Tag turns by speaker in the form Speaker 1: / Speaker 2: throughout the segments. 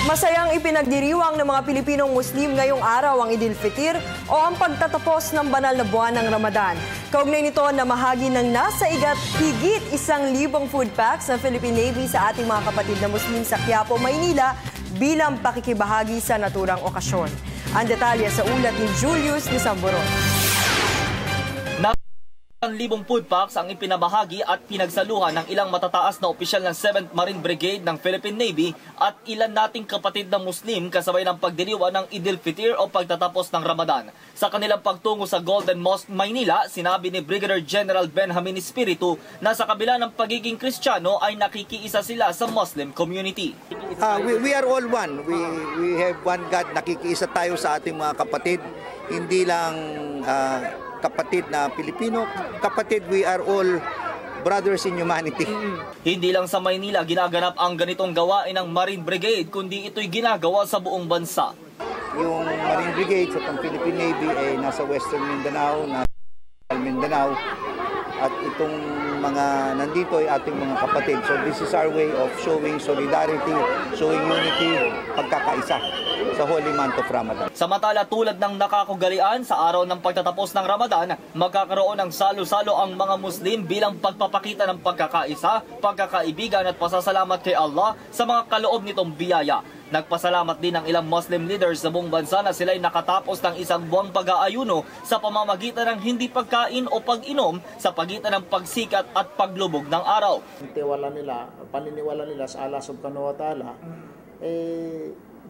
Speaker 1: Masayang ipinagdiriwang ng mga Pilipinong Muslim ngayong araw ang Idil Fitr o ang pagtatapos ng banal na buwan ng Ramadan. Kaugnay nito na mahagi ng nasa higit 1,000 food packs ng Philippine Navy sa ating mga kapatid na Muslim sa Quiapo, Maynila bilang pakikibahagi sa naturang okasyon. Ang detalye sa ulat ni Julius de Samboron.
Speaker 2: 1,000 food packs ang ipinabahagi at pinagsaluhan ng ilang matataas na opisyal ng 7th Marine Brigade ng Philippine Navy at ilan nating kapatid na Muslim kasabay ng pagdiriwang ng Idil Fitr o pagtatapos ng Ramadan. Sa kanilang pagtungo sa Golden Mosque, Maynila, sinabi ni Brigadier General Benjamin Espiritu na sa kabila ng pagiging Kristiyano ay nakikiisa sila sa Muslim community.
Speaker 3: We are all one. We have one God. Nakikiisa tayo sa ating mga kapatid. Hindi lang kapatid na Pilipino, kapatid, we are all brothers in humanity.
Speaker 2: Hindi lang sa Maynila ginaganap ang ganitong gawain ng Marine Brigade, kundi ito'y ginagawa sa buong bansa.
Speaker 3: Yung Marine Brigade sa Philippine Navy ay nasa Western Mindanao, Mindanao, at itong mga nandito ay ating mga kapatid. So this is our way of showing solidarity, showing unity, pagkakaisa sa holy month of Ramadan.
Speaker 2: Samantala, tulad ng nakakugalian sa araw ng pagtatapos ng Ramadan, magkakaroon ng salo-salo ang mga Muslim bilang pagpapakita ng pagkakaisa, pagkakaibigan at pasasalamat kay Allah sa mga kaloob nitong biyaya. Nagpasalamat din ang ilang Muslim leaders sa buong bansa na sila'y nakatapos ng isang buwang pag-aayuno sa pamamagitan ng hindi pagkain o pag-inom sa pagitan ng pagsikat at paglubog ng araw.
Speaker 4: Paniniwala nila sa Allah subhanahu wa ta'ala,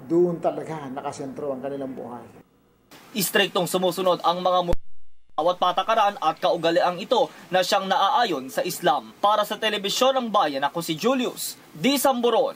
Speaker 4: doon talaga nakasentro ang kanilang buhay.
Speaker 2: Istriktong sumusunod ang mga bawat patakaran at kaugaliang ito na siyang naaayon sa Islam. Para sa Telebisyon ng Bayan, ako si Julius de Samboron.